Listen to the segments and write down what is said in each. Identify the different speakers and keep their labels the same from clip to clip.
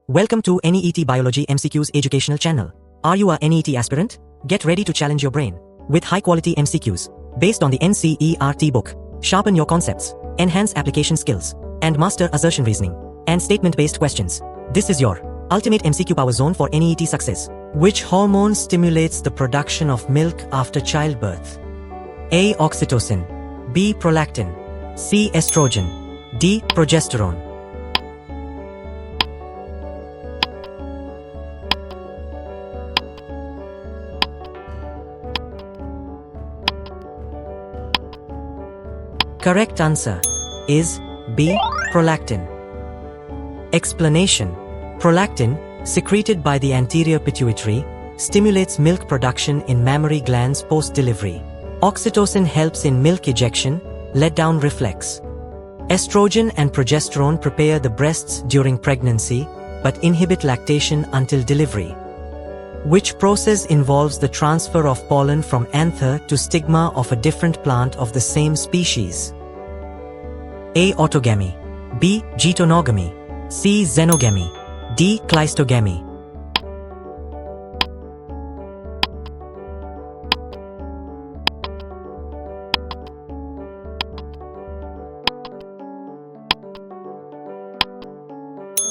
Speaker 1: Welcome to NEET Biology MCQs educational channel. Are you a NEET aspirant? Get ready to challenge your brain with high-quality MCQs based on the NCERT book. Sharpen your concepts, enhance application skills, and master assertion reasoning and statement-based questions. This is your ultimate MCQ power zone for NEET success. Which hormone stimulates the production of milk after childbirth? A. Oxytocin, B. Prolactin, C. Estrogen, D. Progesterone. Correct answer is B. Prolactin. Explanation: prolactin, secreted by the anterior pituitary, stimulates milk production in mammary glands post-delivery. Oxytocin helps in milk ejection, let-down reflex. Estrogen and progesterone prepare the breasts during pregnancy, but inhibit lactation until delivery. Which process involves the transfer of pollen from anther to stigma of a different plant of the same species? A. Autogamy, B. Getonogamy, C. Xenogamy, D. Cleistogamy.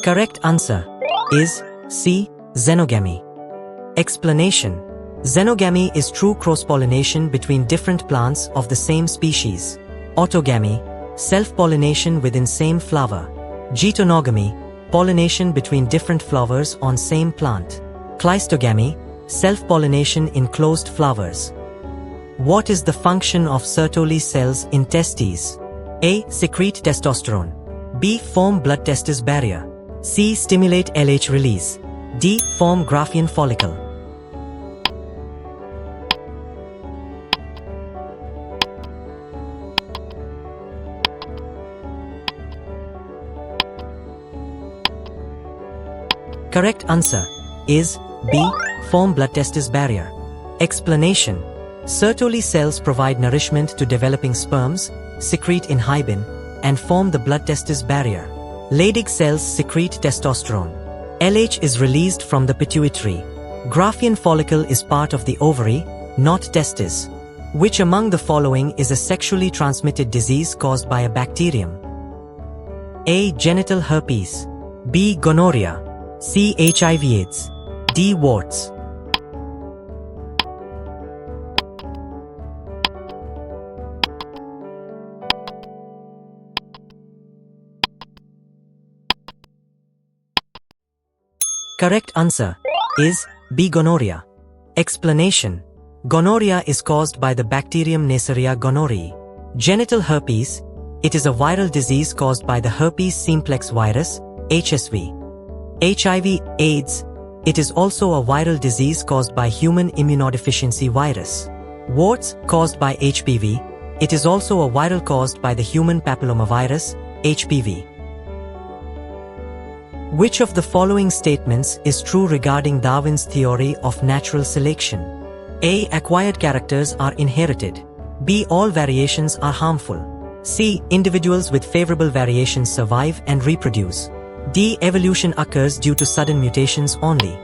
Speaker 1: Correct answer is C. Xenogamy. Explanation: xenogamy is true cross-pollination between different plants of the same species. Autogamy, self-pollination within same flower. Getonogamy, pollination between different flowers on same plant. Cleistogamy, self-pollination in closed flowers. What is the function of Sertoli cells in testes? A. Secrete testosterone, B. Form blood testis barrier, C. Stimulate LH release, D. Form Graafian follicle. Correct answer is B. Form blood testis barrier. Explanation: Sertoli cells provide nourishment to developing sperms, secrete inhibin, and form the blood testis barrier. Leydig cells secrete testosterone. LH is released from the pituitary. Graafian follicle is part of the ovary, not testis. Which among the following is a sexually transmitted disease caused by a bacterium? A. Genital herpes, B. Gonorrhea, C. HIV/AIDS, D. warts. Correct answer is B. Gonorrhea. Explanation: gonorrhea is caused by the bacterium Neisseria gonorrhoeae. Genital herpes, it is a viral disease caused by the herpes simplex virus, HSV. HIV/AIDS, it is also a viral disease caused by human immunodeficiency virus. Warts, caused by HPV, it is also a viral caused by the human papillomavirus, HPV. Which of the following statements is true regarding Darwin's theory of natural selection? A. Acquired characters are inherited, B. All variations are harmful, C. Individuals with favorable variations survive and reproduce, D. Evolution occurs due to sudden mutations only.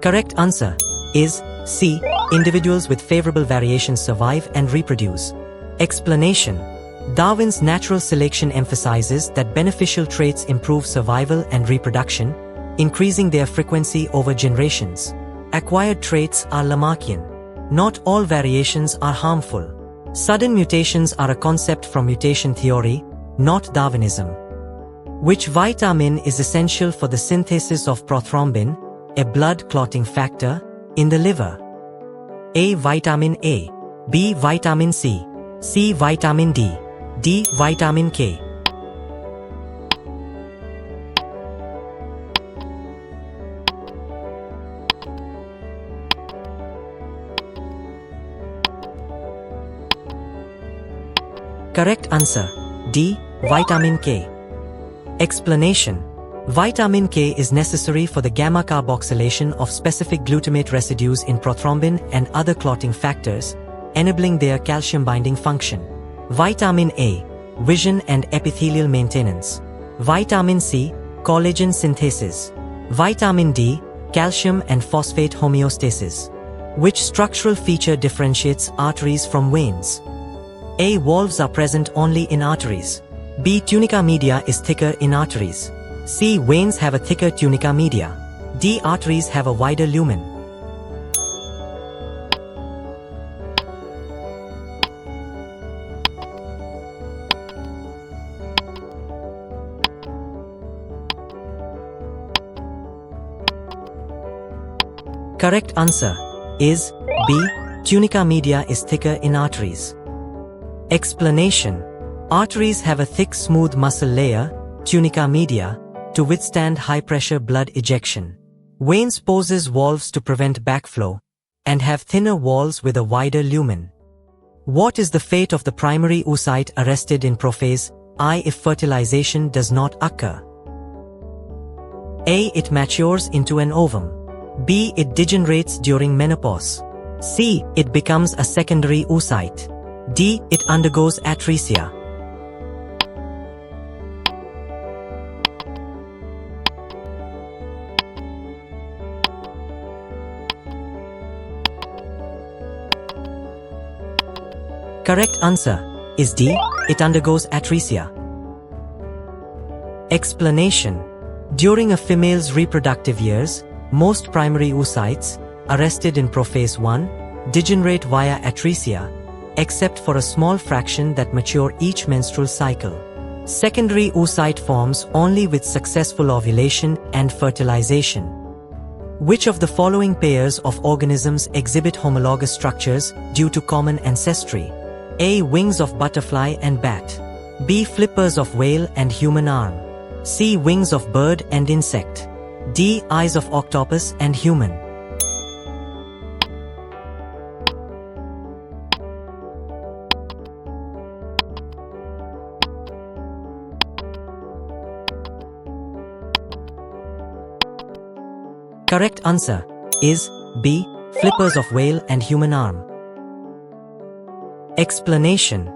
Speaker 1: Correct answer is C. Individuals with favorable variations survive and reproduce. Explanation: Darwin's natural selection emphasizes that beneficial traits improve survival and reproduction, increasing their frequency over generations. Acquired traits are Lamarckian. Not all variations are harmful. Sudden mutations are a concept from mutation theory, not Darwinism. Which vitamin is essential for the synthesis of prothrombin, a blood clotting factor, in the liver? A. Vitamin A, B. Vitamin C, C. Vitamin D, D. Vitamin K. Correct answer D. Vitamin K. Explanation: Vitamin K is necessary for the gamma carboxylation of specific glutamate residues in prothrombin and other clotting factors, enabling their calcium binding function. Vitamin A, vision and epithelial maintenance. Vitamin C, collagen synthesis. Vitamin D, calcium and phosphate homeostasis. Which structural feature differentiates arteries from veins? A. Valves are present only in arteries. B. Tunica media is thicker in arteries. C. Veins have a thicker tunica media. D. Arteries have a wider lumen. Correct answer is B. Tunica media is thicker in arteries. Explanation. Arteries have a thick smooth muscle layer, tunica media, to withstand high-pressure blood ejection. Veins possess valves to prevent backflow, and have thinner walls with a wider lumen. What is the fate of the primary oocyte arrested in prophase I if fertilization does not occur? A. It matures into an ovum. B. It degenerates during menopause. C. It becomes a secondary oocyte. D. It undergoes atresia. Correct answer is D. It undergoes atresia. Explanation. During a female's reproductive years, most primary oocytes, arrested in prophase I, degenerate via atresia, except for a small fraction that mature each menstrual cycle. Secondary oocyte forms only with successful ovulation and fertilization. Which of the following pairs of organisms exhibit homologous structures due to common ancestry? A. Wings of butterfly and bat. B. Flippers of whale and human arm. C. Wings of bird and insect. D. Eyes of octopus and human. Correct answer is B. Flippers of whale and human arm. Explanation.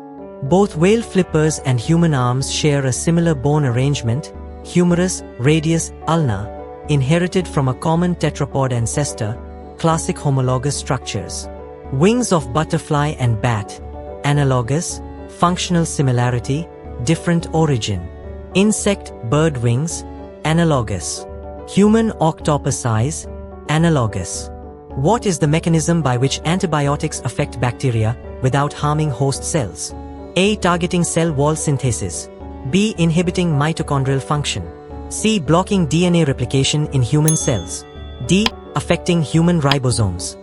Speaker 1: Both whale flippers and human arms share a similar bone arrangement, humerus, radius, ulna, inherited from a common tetrapod ancestor, classic homologous structures. Wings of butterfly and bat, analogous, functional similarity, different origin. Insect, bird wings, analogous. Human octopus eyes, analogous. What is the mechanism by which antibiotics affect bacteria without harming host cells? A. Targeting cell wall synthesis. B. Inhibiting mitochondrial function. C. Blocking DNA replication in human cells. D. Affecting human ribosomes.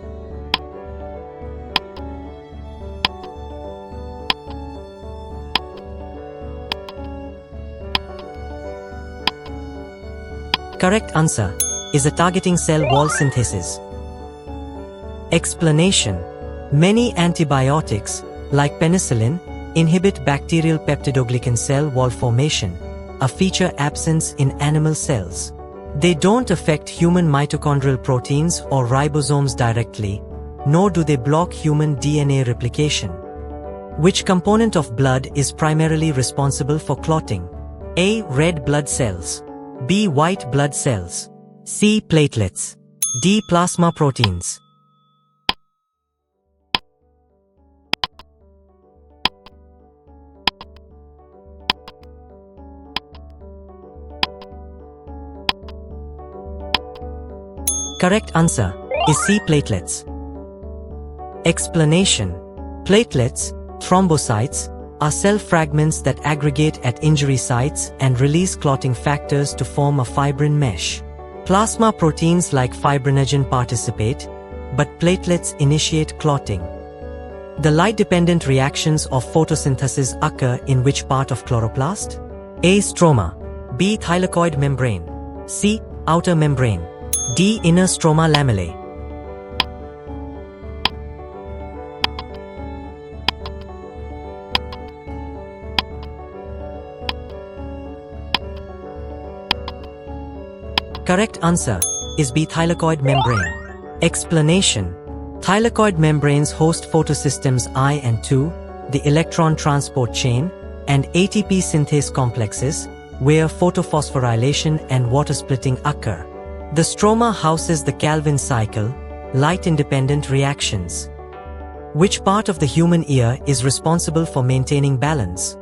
Speaker 1: Correct answer is a targeting cell wall synthesis. Explanation. Many antibiotics, like penicillin, inhibit bacterial peptidoglycan cell wall formation, a feature absent in animal cells. They don't affect human mitochondrial proteins or ribosomes directly, nor do they block human DNA replication. Which component of blood is primarily responsible for clotting? A. Red blood cells. B. White blood cells. C. Platelets. D. Plasma proteins. Correct answer is C. Platelets. Explanation. Platelets, thrombocytes, are cell fragments that aggregate at injury sites and release clotting factors to form a fibrin mesh. Plasma proteins like fibrinogen participate, but platelets initiate clotting. The light-dependent reactions of photosynthesis occur in which part of chloroplast? A. Stroma. B. Thylakoid membrane. C. Outer membrane. D. Inner stroma lamellae. Correct answer is B. Thylakoid membrane. Explanation. Thylakoid membranes host photosystems I and II, the electron transport chain, and ATP synthase complexes, where photophosphorylation and water splitting occur. The stroma houses the Calvin cycle, light-independent reactions. Which part of the human ear is responsible for maintaining balance?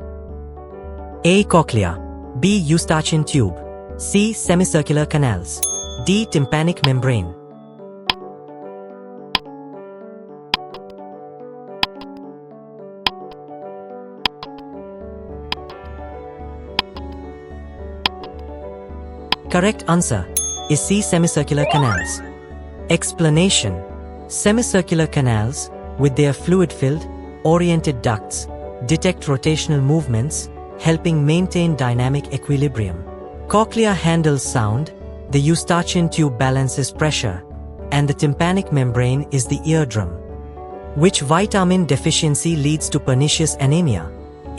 Speaker 1: A. Cochlea. B. Eustachian tube. C. Semicircular canals. D. Tympanic membrane. Correct answer is C. Semicircular canals. Explanation. Semicircular canals, with their fluid-filled, oriented ducts, detect rotational movements, helping maintain dynamic equilibrium. Cochlea handles sound, the Eustachian tube balances pressure, and the tympanic membrane is the eardrum. Which vitamin deficiency leads to pernicious anemia?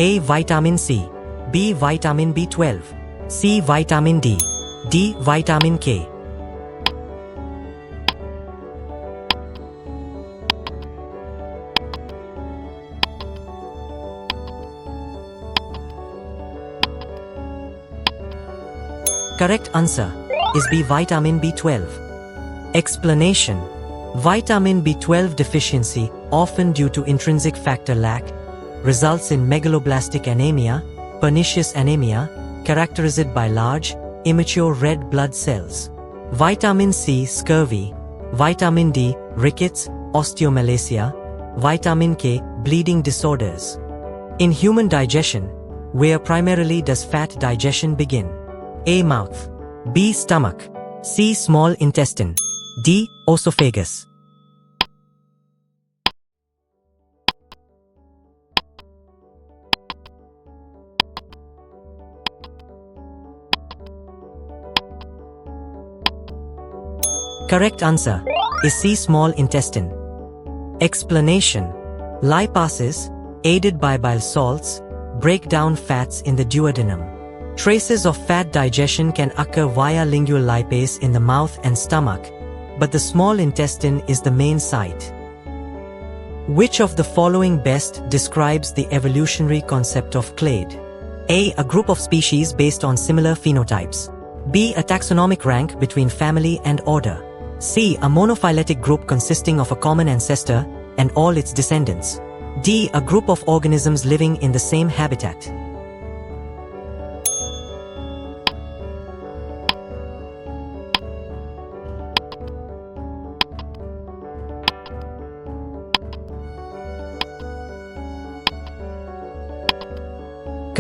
Speaker 1: A. Vitamin C. B. Vitamin B12. C. Vitamin D. D. Vitamin K. Correct answer is B. Vitamin B12. Explanation. Vitamin B12 deficiency, often due to intrinsic factor lack, results in megaloblastic anemia, pernicious anemia, characterized by large, immature red blood cells. Vitamin C, scurvy. Vitamin D, rickets, osteomalacia. Vitamin K, bleeding disorders. In human digestion, where primarily does fat digestion begin? A. Mouth. B. Stomach. C. Small intestine. D. Esophagus. Correct answer is C. Small intestine. Explanation. Lipases, aided by bile salts, break down fats in the duodenum. Traces of fat digestion can occur via lingual lipase in the mouth and stomach, but the small intestine is the main site. Which of the following best describes the evolutionary concept of clade? A. A group of species based on similar phenotypes. B. A taxonomic rank between family and order. C. A monophyletic group consisting of a common ancestor and all its descendants. D. A group of organisms living in the same habitat.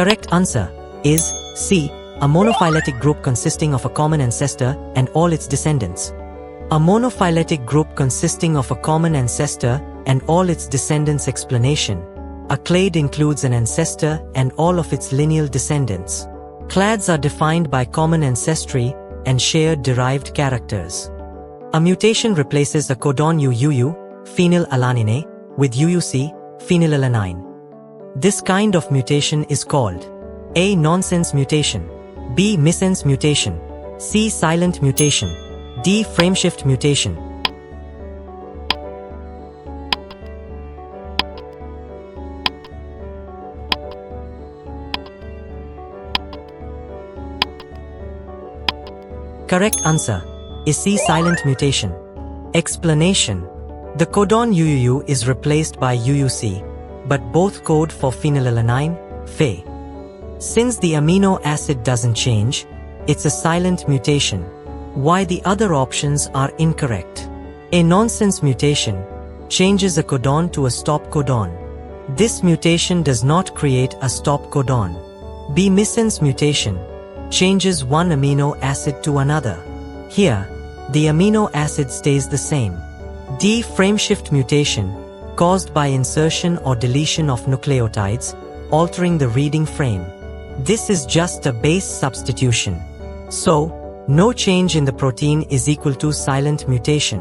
Speaker 1: Correct answer is C. A monophyletic group consisting of a common ancestor and all its descendants. A monophyletic group consisting of a common ancestor and all its descendants. Explanation. A clade includes an ancestor and all of its lineal descendants. Clades are defined by common ancestry and shared derived characters. A mutation replaces a codon UUU, phenylalanine, with UUC, phenylalanine. This kind of mutation is called A. Nonsense mutation. B. Missense mutation. C. Silent mutation. D. Frameshift mutation. Correct answer is C. Silent mutation. Explanation. The codon UUU is replaced by UUC, but both code for phenylalanine, Phe. Since the amino acid doesn't change, it's a silent mutation. Why the other options are incorrect. A nonsense mutation changes a codon to a stop codon. This mutation does not create a stop codon. B. Missense mutation changes one amino acid to another. Here, the amino acid stays the same. D. Frameshift mutation caused by insertion or deletion of nucleotides, altering the reading frame. This is just a base substitution. So, no change in the protein is equal to silent mutation.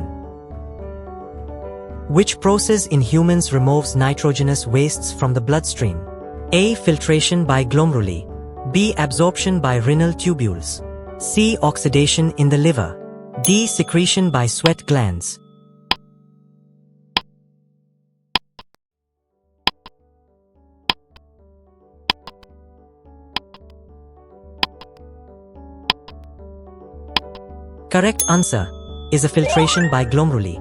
Speaker 1: Which process in humans removes nitrogenous wastes from the bloodstream? A. Filtration by glomeruli. B. Absorption by renal tubules. C. Oxidation in the liver. D. Secretion by sweat glands. Correct answer is a filtration by glomeruli.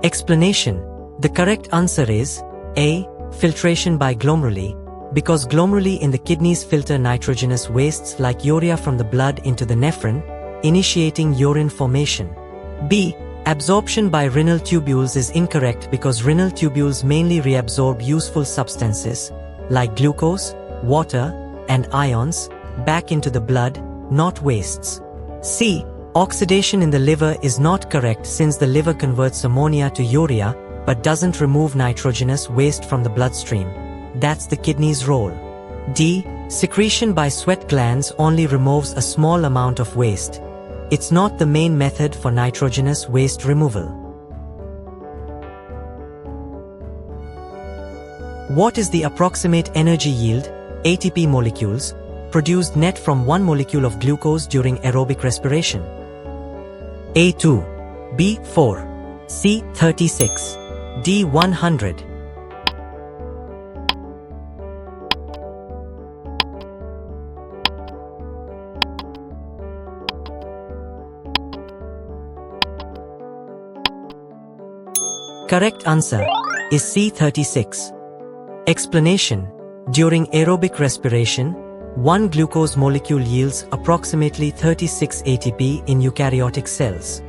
Speaker 1: Explanation: the correct answer is A. Filtration by glomeruli, because glomeruli in the kidneys filter nitrogenous wastes like urea from the blood into the nephron, initiating urine formation. B. Absorption by renal tubules is incorrect because renal tubules mainly reabsorb useful substances like glucose, water, and ions back into the blood, not wastes. C. Oxidation in the liver is not correct since the liver converts ammonia to urea but doesn't remove nitrogenous waste from the bloodstream. That's the kidney's role. D. Secretion by sweat glands only removes a small amount of waste. It's not the main method for nitrogenous waste removal. What is the approximate energy yield, ATP molecules, produced net from 1 molecule of glucose during aerobic respiration? A. 2, B. 4, C. 36, D. 100. Correct answer is C. 36. Explanation: during aerobic respiration, one glucose molecule yields approximately 36 ATP in eukaryotic cells.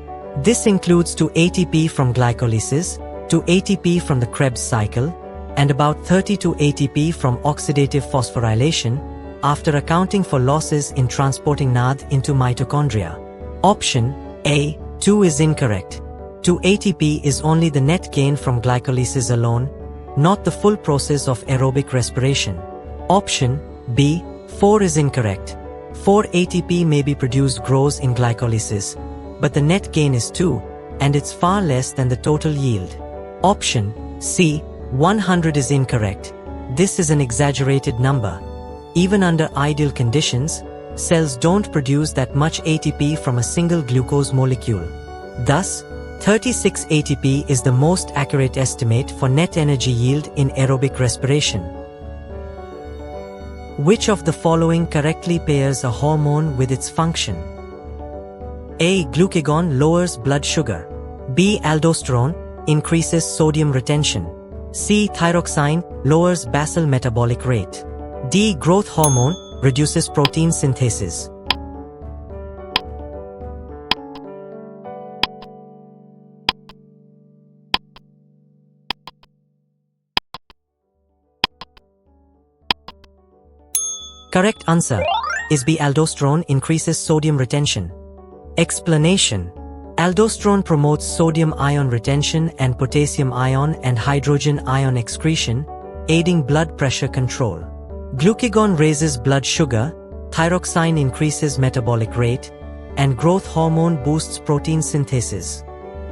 Speaker 1: This includes 2 ATP from glycolysis, 2 ATP from the Krebs cycle, and about 32 ATP from oxidative phosphorylation, after accounting for losses in transporting NAD into mitochondria. Option A. 2 is incorrect. 2 ATP is only the net gain from glycolysis alone, not the full process of aerobic respiration. Option B. 4 is incorrect. 4 ATP may be produced gross in glycolysis, but the net gain is 2, and it's far less than the total yield. Option C. 100 is incorrect. This is an exaggerated number. Even under ideal conditions, cells don't produce that much ATP from a single glucose molecule. Thus, 36 ATP is the most accurate estimate for net energy yield in aerobic respiration. Which of the following correctly pairs a hormone with its function? A. Glucagon lowers blood sugar. B. Aldosterone increases sodium retention. C. Thyroxine lowers basal metabolic rate. D. Growth hormone reduces protein synthesis. Correct answer is B. Aldosterone increases sodium retention. Explanation: aldosterone promotes sodium ion retention and potassium ion and hydrogen ion excretion, aiding blood pressure control. Glucagon raises blood sugar, thyroxine increases metabolic rate, and growth hormone boosts protein synthesis.